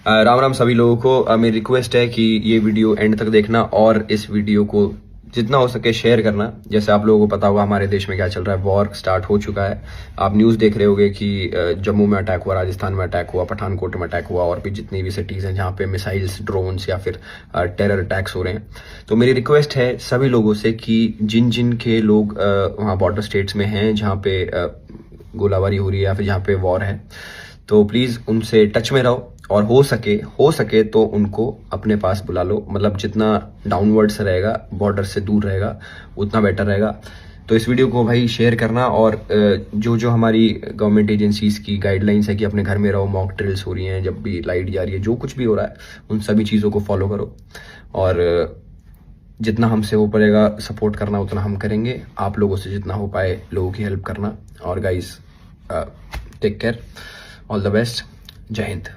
राम राम सभी लोगों को। मेरी रिक्वेस्ट है कि ये वीडियो एंड तक देखना और इस वीडियो को जितना हो सके शेयर करना। जैसे आप लोगों को पता होगा हमारे देश में क्या चल रहा है, वॉर स्टार्ट हो चुका है। आप न्यूज़ देख रहे होगे कि जम्मू में अटैक हुआ, राजस्थान में अटैक हुआ, पठानकोट में अटैक हुआ और भी जितनी भी सिटीज़ हैं जहाँ पे मिसाइल्स, ड्रोन्स या फिर टेरर अटैक्स हो रहे हैं। तो मेरी रिक्वेस्ट है सभी लोगों से कि जिन जिन के लोग वहाँ बॉर्डर स्टेट्स में हैं जहाँ पे गोलाबारी हो रही है या फिर जहाँ पे वॉर है, तो प्लीज़ उनसे टच में रहो और हो सके तो उनको अपने पास बुला लो। मतलब जितना डाउनवर्ड से रहेगा, बॉर्डर से दूर रहेगा, उतना बेटर रहेगा। तो इस वीडियो को भाई शेयर करना और जो जो हमारी गवर्नमेंट एजेंसीज की गाइडलाइंस है कि अपने घर में रहो, मॉक ड्रिल्स हो रही हैं, जब भी लाइट जा रही है, जो कुछ भी हो रहा है, उन सभी चीज़ों को फॉलो करो और जितना हमसे हो पाएगा सपोर्ट करना उतना हम करेंगे। आप लोगों से जितना हो पाए लोगों की हेल्प करना। और guys take care, all the best, जय हिंद।